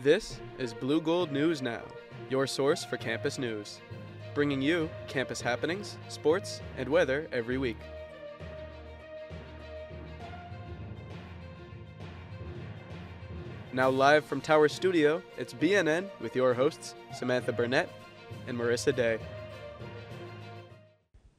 This is Blue Gold News Now, your source for campus news, bringing you campus happenings, sports, and weather every week. Now live from Tower Studio, it's BNN with your hosts, Samantha Burnett and Marissa Day.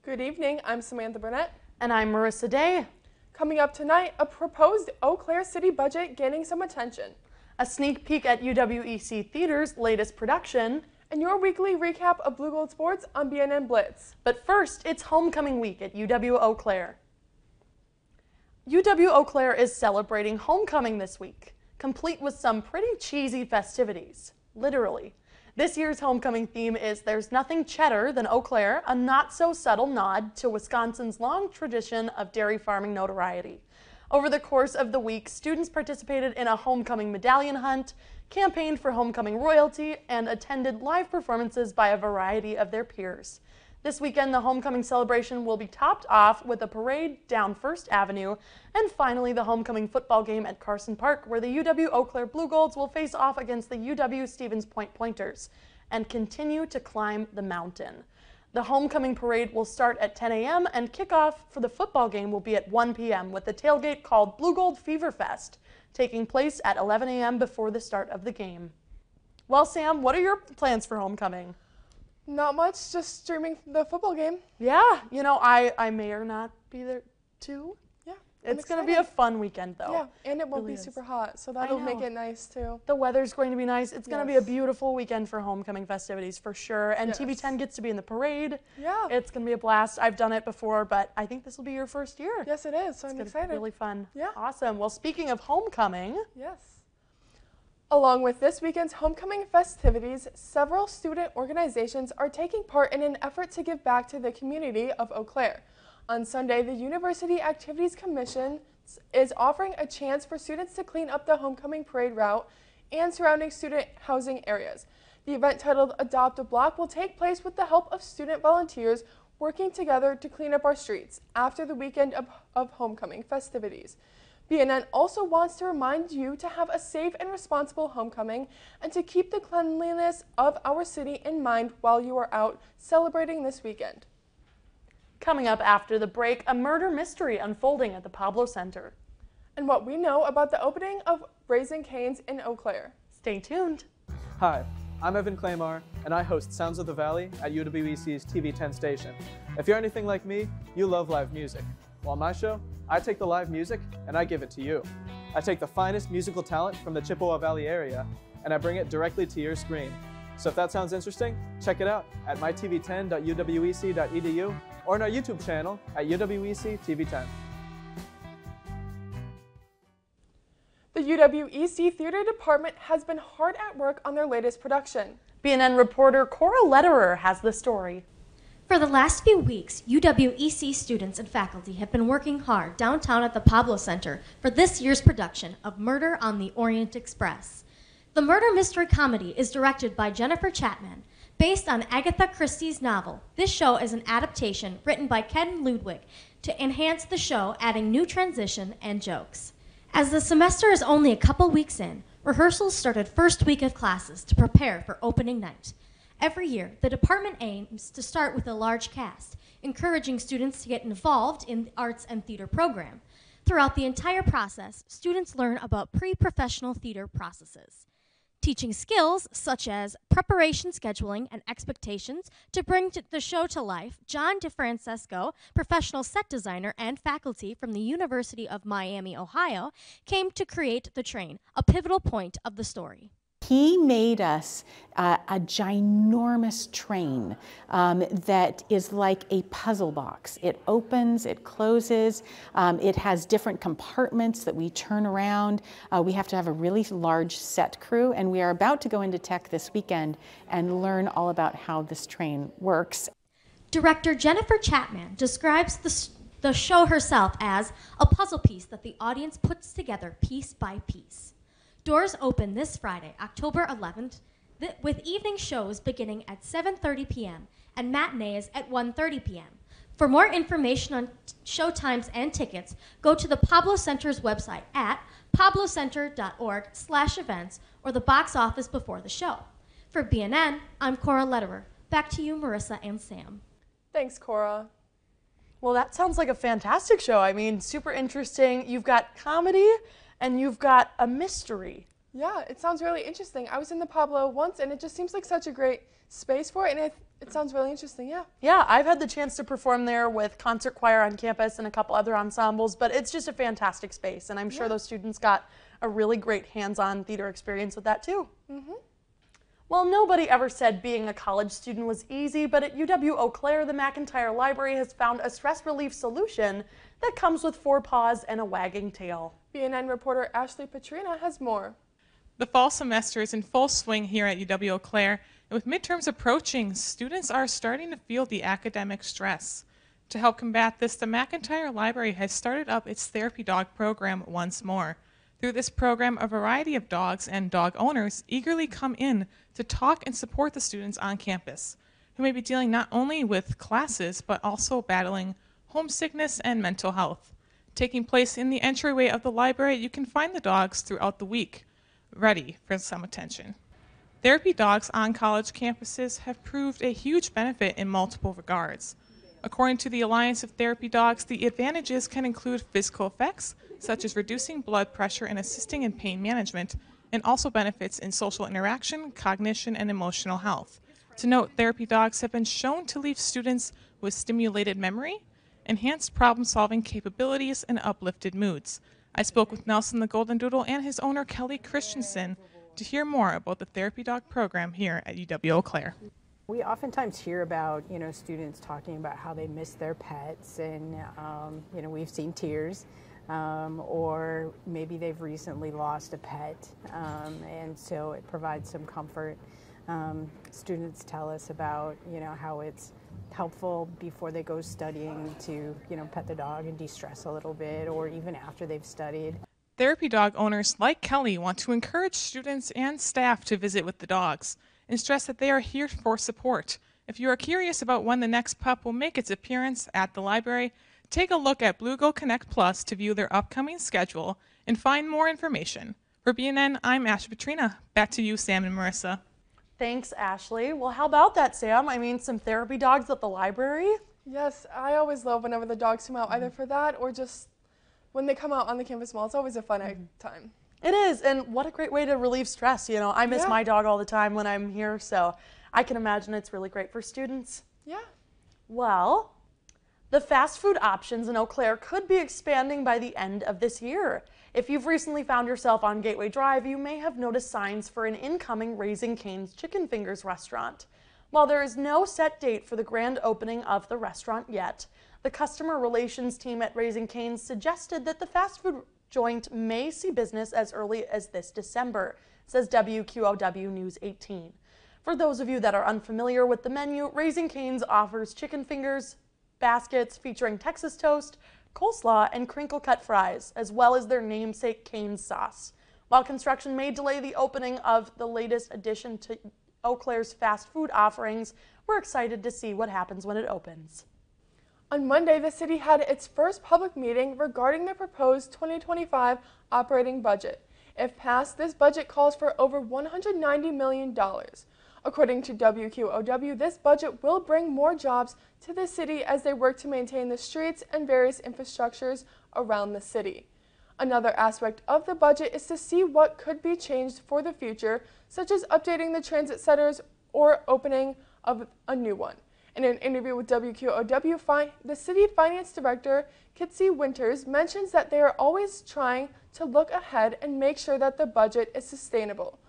Good evening, I'm Samantha Burnett. And I'm Marissa Day. Coming up tonight, a proposed Eau Claire city budget gaining some attention. A sneak peek at UWEC Theater's latest production. And your weekly recap of Blue Gold Sports on BNN Blitz. But first, it's homecoming week at UW-Eau Claire. UW-Eau Claire is celebrating homecoming this week, complete with some pretty cheesy festivities. Literally. This year's homecoming theme is There's Nothing Cheddar Than Eau Claire, a not-so-subtle nod to Wisconsin's long tradition of dairy farming notoriety. Over the course of the week, students participated in a homecoming medallion hunt, campaigned for homecoming royalty, and attended live performances by a variety of their peers. This weekend, the homecoming celebration will be topped off with a parade down First Avenue, and finally the homecoming football game at Carson Park, where the UW-Eau Claire Blue Golds will face off against the UW-Stevens Point Pointers and continue to climb the mountain. The homecoming parade will start at 10 a.m. and kickoff for the football game will be at 1 p.m. with the tailgate called Blue Gold Fever Fest, taking place at 11 a.m. before the start of the game. Well, Sam, what are your plans for homecoming? Not much, just streaming the football game. Yeah, you know, I may or not be there too. Yeah, it's going to be a fun weekend, though. Yeah, and it won't really be is. super hot, so that'll make it nice, too. The weather's going to be nice. It's going to be a beautiful weekend for homecoming festivities, for sure. And TV10 gets to be in the parade. Yeah. It's going to be a blast. I've done it before, but I think this will be your first year. Yes, it is, so I'm excited. Be really fun. Yeah. Awesome. Well, speaking of homecoming. Yes. Along with this weekend's homecoming festivities, several student organizations are taking part in an effort to give back to the community of Eau Claire. On Sunday, the University Activities Commission is offering a chance for students to clean up the homecoming parade route and surrounding student housing areas. The event, titled Adopt a Block, will take place with the help of student volunteers working together to clean up our streets after the weekend of homecoming festivities. BNN also wants to remind you to have a safe and responsible homecoming and to keep the cleanliness of our city in mind while you are out celebrating this weekend. Coming up after the break, a murder mystery unfolding at the Pablo Center. And what we know about the opening of Raising Cane's in Eau Claire. Stay tuned. Hi, I'm Evan Claymar, and I host Sounds of the Valley at UWEC's TV10 station. If you're anything like me, you love live music. Well, on my show, I take the live music and I give it to you. I take the finest musical talent from the Chippewa Valley area and I bring it directly to your screen. So if that sounds interesting, check it out at mytv10.uwec.edu or on our YouTube channel at UWEC TV10. The UWEC Theater Department has been hard at work on their latest production. BNN reporter Cora Lederer has the story. For the last few weeks, UWEC students and faculty have been working hard downtown at the Pablo Center for this year's production of Murder on the Orient Express. The murder mystery comedy is directed by Jennifer Chapman. Based on Agatha Christie's novel, this show is an adaptation written by Ken Ludwig to enhance the show, adding new transition and jokes. As the semester is only a couple weeks in, rehearsals started first week of classes to prepare for opening night. Every year, the department aims to start with a large cast, encouraging students to get involved in the arts and theater program. Throughout the entire process, students learn about pre-professional theater processes, teaching skills such as preparation, scheduling, and expectations to bring the show to life. John DeFrancesco, professional set designer and faculty from the University of Miami, Ohio, came to create the train, a pivotal point of the story. He made us a ginormous train that is like a puzzle box. It opens, it closes, it has different compartments that we turn around. We have to have a really large set crew, and we are about to go into tech this weekend and learn all about how this train works. Director Jennifer Chapman describes the show herself as a puzzle piece that the audience puts together piece by piece. Doors open this Friday, October 11th, with evening shows beginning at 7:30 p.m. and matinees at 1:30 p.m. For more information on show times and tickets, go to the Pablo Center's website at pablocenter.org/events or the box office before the show. For BNN, I'm Cora Lederer. Back to you, Marissa and Sam. Thanks, Cora. Well, that sounds like a fantastic show. I mean, super interesting. You've got comedy and you've got a mystery. Yeah, it sounds really interesting. I was in the Pablo once, and it just seems like such a great space for it, and it sounds really interesting, yeah. Yeah, I've had the chance to perform there with concert choir on campus and a couple other ensembles, but it's just a fantastic space, and I'm sure those students got a really great hands-on theater experience with that too. Well, nobody ever said being a college student was easy, but at UW-Eau Claire, the McIntyre Library has found a stress relief solution that comes with 4 paws and a wagging tail. BNN reporter Ashley Petrina has more. The fall semester is in full swing here at UW-Eau Claire, and with midterms approaching, students are starting to feel the academic stress. To help combat this, the McIntyre Library has started up its therapy dog program once more. Through this program, a variety of dogs and dog owners eagerly come in to talk and support the students on campus, who may be dealing not only with classes, but also battling homesickness and mental health. Taking place in the entryway of the library, you can find the dogs throughout the week, ready for some attention. Therapy dogs on college campuses have proved a huge benefit in multiple regards. According to the Alliance of Therapy Dogs, the advantages can include physical effects, such as reducing blood pressure and assisting in pain management, and also benefits in social interaction, cognition, and emotional health. To note, therapy dogs have been shown to leave students with stimulated memory, enhanced problem-solving capabilities, and uplifted moods. I spoke with Nelson the Golden Doodle and his owner, Kelly Christensen, to hear more about the therapy dog program here at UW-Eau Claire. We oftentimes hear about, students talking about how they miss their pets, and, we've seen tears, or maybe they've recently lost a pet, and so it provides some comfort. Students tell us about, how it's helpful before they go studying to, pet the dog and de-stress a little bit, or even after they've studied. Therapy dog owners like Kelly want to encourage students and staff to visit with the dogs and stress that they are here for support. If you are curious about when the next pup will make its appearance at the library, take a look at Blue Go Connect Plus to view their upcoming schedule and find more information. For BNN, I'm Ashley Petrina. Back to you, Sam and Marissa. Thanks, Ashley. Well, how about that, Sam? I mean, some therapy dogs at the library? Yes, I always love whenever the dogs come out, either for that or just when they come out on the campus mall. It's always a fun time. It is, and what a great way to relieve stress. I miss my dog all the time when I'm here, so I can imagine it's really great for students. Yeah. Well, the fast food options in Eau Claire could be expanding by the end of this year. If you've recently found yourself on Gateway Drive, you may have noticed signs for an incoming Raising Cane's Chicken Fingers restaurant. While there is no set date for the grand opening of the restaurant yet, the customer relations team at Raising Cane's suggested that the fast food joint may see business as early as this December, says WQOW News 18. For those of you that are unfamiliar with the menu, Raising Cane's offers chicken fingers, baskets featuring Texas toast, coleslaw, and crinkle-cut fries, as well as their namesake Cane's sauce. While construction may delay the opening of the latest addition to Eau Claire's fast food offerings, we're excited to see what happens when it opens. On Monday, the city had its first public meeting regarding the proposed 2025 operating budget. If passed, this budget calls for over $190 million. According to WQOW, this budget will bring more jobs to the city as they work to maintain the streets and various infrastructures around the city. Another aspect of the budget is to see what could be changed for the future, such as updating the transit centers or opening of a new one. In an interview with WQOW, the city finance director, Kitsy Winters, mentions that they are always trying to look ahead and make sure that the budget is sustainable.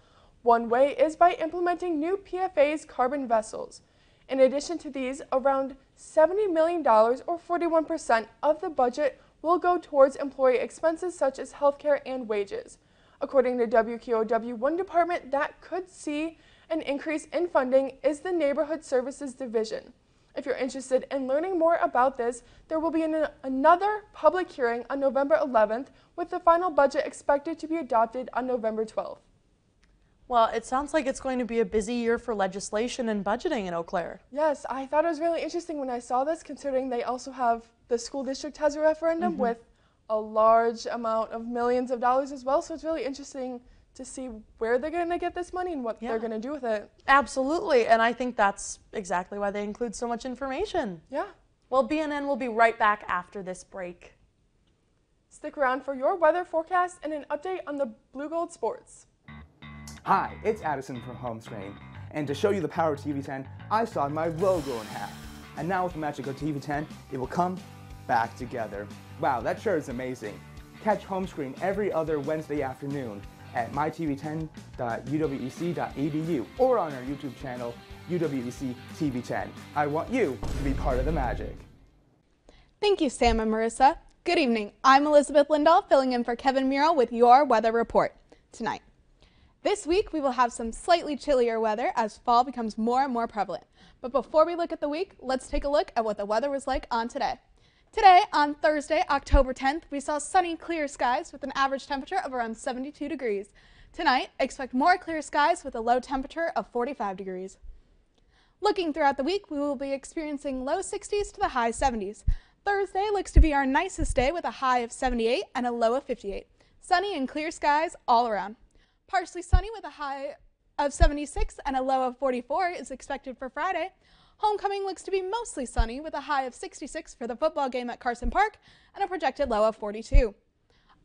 One way is by implementing new PFA's carbon vessels. In addition to these, around $70 million or 41% of the budget will go towards employee expenses such as healthcare and wages. According to WQOW, one department that could see an increase in funding is the Neighborhood Services Division. If you're interested in learning more about this, there will be another public hearing on November 11th, with the final budget expected to be adopted on November 12th. Well, it sounds like it's going to be a busy year for legislation and budgeting in Eau Claire. Yes, I thought it was really interesting when I saw this, considering they also have the school district has a referendum with a large amount of millions of dollars as well, so it's really interesting to see where they're going to get this money and what they're going to do with it. Absolutely, and I think that's exactly why they include so much information. Yeah. Well, BNN will be right back after this break. Stick around for your weather forecast and an update on the Blue Gold sports. Hi, it's Addison from Home Screen, and to show you the power of TV 10, I sawed my logo in half. And now with the magic of TV 10, it will come back together. Wow, that sure is amazing. Catch Home Screen every other Wednesday afternoon at mytv10.uwec.edu or on our YouTube channel, UWEC TV 10. I want you to be part of the magic. Thank you, Sam and Marissa. Good evening. I'm Elizabeth Lindahl, filling in for Kevin Murrell with your weather report tonight. This week, we will have some slightly chillier weather as fall becomes more and more prevalent. But before we look at the week, let's take a look at what the weather was like on today. Today, on Thursday, October 10th, we saw sunny, clear skies with an average temperature of around 72 degrees. Tonight, expect more clear skies with a low temperature of 45 degrees. Looking throughout the week, we will be experiencing low 60s to the high 70s. Thursday looks to be our nicest day with a high of 78 and a low of 58. Sunny and clear skies all around. Partially sunny with a high of 76 and a low of 44 is expected for Friday. Homecoming looks to be mostly sunny with a high of 66 for the football game at Carson Park and a projected low of 42.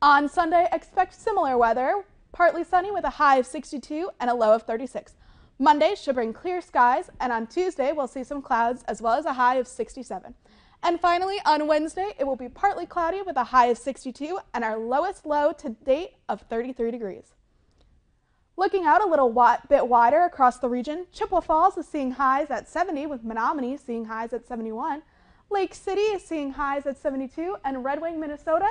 On Sunday, expect similar weather, partly sunny with a high of 62 and a low of 36. Monday should bring clear skies, and on Tuesday we'll see some clouds as well as a high of 67. And finally, on Wednesday, it will be partly cloudy with a high of 62 and our lowest low to date of 33 degrees. Looking out a little bit wider across the region, Chippewa Falls is seeing highs at 70 with Menominee seeing highs at 71. Lake City is seeing highs at 72 and Red Wing, Minnesota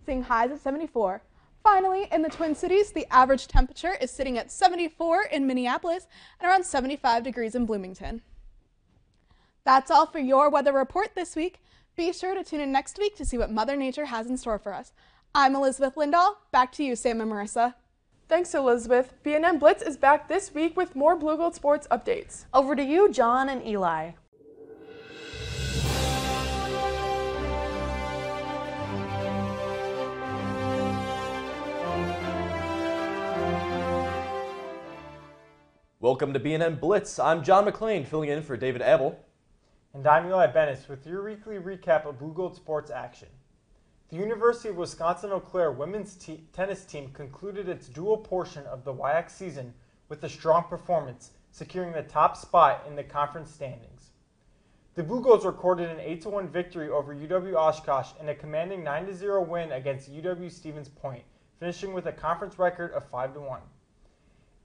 seeing highs at 74. Finally, in the Twin Cities, the average temperature is sitting at 74 in Minneapolis and around 75 degrees in Bloomington. That's all for your weather report this week. Be sure to tune in next week to see what Mother Nature has in store for us. I'm Elizabeth Lindahl. Back to you, Sam and Marissa. Thanks, Elizabeth. BNN Blitz is back this week with more Blue Gold sports updates. Over to you, John and Eli. Welcome to BNN Blitz. I'm John McClain, filling in for David Abel. And I'm Eli Bennis with your weekly recap of Blue Gold sports action. The University of Wisconsin-Eau Claire women's tennis team concluded its dual portion of the UWEC season with a strong performance, securing the top spot in the conference standings. The Blue Golds recorded an 8-1 victory over UW-Oshkosh and a commanding 9-0 win against UW-Stevens Point, finishing with a conference record of 5-1.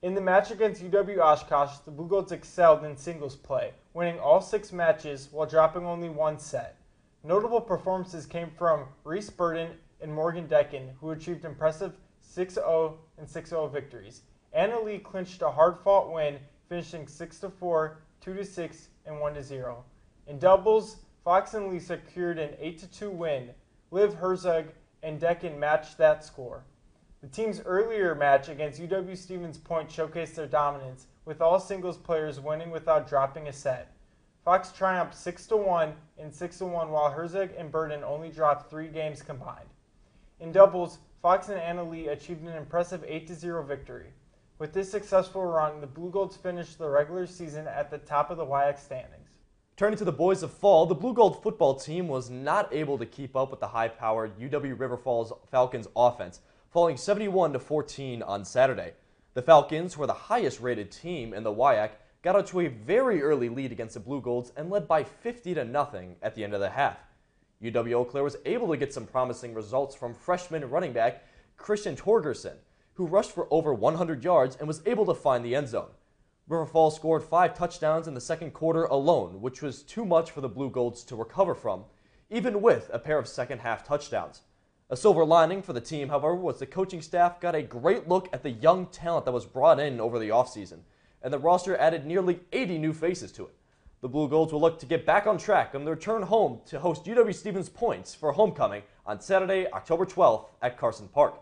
In the match against UW-Oshkosh, the Blue Golds excelled in singles play, winning all 6 matches while dropping only one set. Notable performances came from Reese Burden and Morgan Decken, who achieved impressive 6-0 and 6-0 victories. Anna Lee clinched a hard-fought win, finishing 6-4, 2-6, and 1-0. In doubles, Fox and Lee secured an 8-2 win. Liv Herzog and Decken matched that score. The team's earlier match against UW-Stevens Point showcased their dominance, with all singles players winning without dropping a set. Fox triumphed 6-1 and 6-1, while Herzog and Burden only dropped 3 games combined. In doubles, Fox and Anna Lee achieved an impressive 8-0 victory. With this successful run, the Blue Golds finished the regular season at the top of the UWEC standings. Turning to the boys of fall, the Blue Gold football team was not able to keep up with the high-powered UW River Falls Falcons offense, falling 71-14 on Saturday. The Falcons were the highest-rated team in the UWEC, got out to a very early lead against the Blue Golds and led by 50-0 at the end of the half. UW-Eau Claire was able to get some promising results from freshman running back Christian Torgerson, who rushed for over 100 yards and was able to find the end zone. River Falls scored 5 touchdowns in the second quarter alone, which was too much for the Blue Golds to recover from, even with a pair of second-half touchdowns. A silver lining for the team, however, was the coaching staff got a great look at the young talent that was brought in over the offseason, and the roster added nearly 80 new faces to it. The Blue Golds will look to get back on track on their return home to host UW-Stevens Point for homecoming on Saturday, October 12th at Carson Park.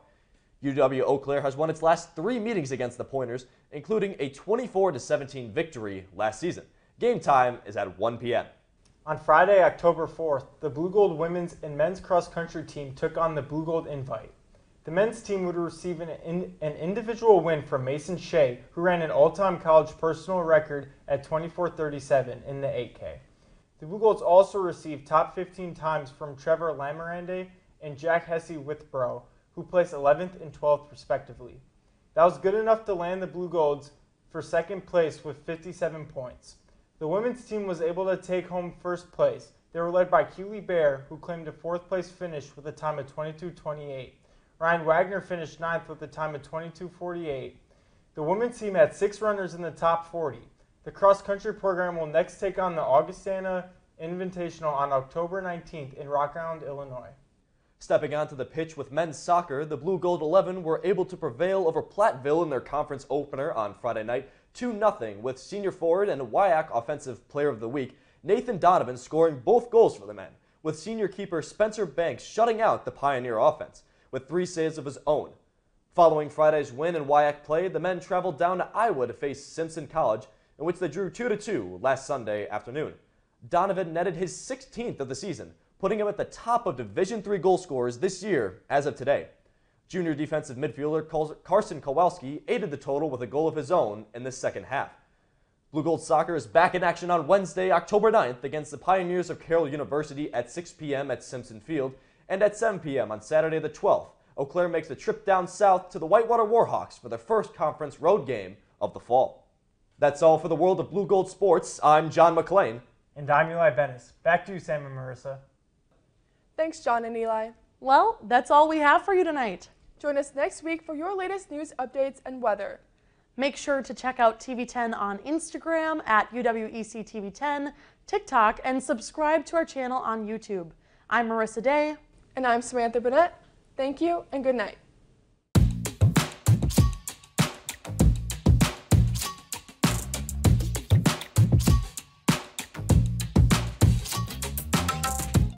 UW-Eau Claire has won its last 3 meetings against the Pointers, including a 24-17 victory last season. Game time is at 1 p.m. On Friday, October 4th, the Blue Gold women's and men's cross-country team took on the Blue Gold Invite. The men's team would receive an individual win from Mason Shea, who ran an all-time college personal record at 24:37 in the 8K. The Blue Golds also received top 15 times from Trevor Lamarande and Jack Hesse-Withborough, who placed 11th and 12th respectively. That was good enough to land the Blue Golds for second place with 57 points. The women's team was able to take home first place. They were led by Keely Bear, who claimed a fourth place finish with a time of 22:28. Ryan Wagner finished 9th with a time of 22:48. The women's team had 6 runners in the top 40. The cross-country program will next take on the Augustana Invitational on October 19th in Rock Island, Illinois. Stepping onto the pitch with men's soccer, the Blue Gold 11 were able to prevail over Platteville in their conference opener on Friday night 2-0, with senior forward and UWEC Offensive Player of the Week Nathan Donovan scoring both goals for the men, with senior keeper Spencer Banks shutting out the Pioneer offense with 3 saves of his own. Following Friday's win in UWEC play, the men traveled down to Iowa to face Simpson College, in which they drew 2-2 last Sunday afternoon. Donovan netted his 16th of the season, putting him at the top of Division III goal scorers this year as of today. Junior defensive midfielder Carson Kowalski aided the total with a goal of his own in the second half. Blue Gold Soccer is back in action on Wednesday, October 9th against the Pioneers of Carroll University at 6 p.m. at Simpson Field, and at 7 p.m. on Saturday the 12th. Eau Claire makes the trip down south to the Whitewater Warhawks for their first conference road game of the fall. That's all for the world of Blue Gold sports. I'm John McClain. And I'm Eli Bennis. Back to you, Sam and Marissa. Thanks, John and Eli. Well, that's all we have for you tonight. Join us next week for your latest news updates and weather. Make sure to check out TV10 on Instagram at UWEC TV10, TikTok, and subscribe to our channel on YouTube. I'm Marissa Day. And I'm Samantha Burnett. Thank you and good night.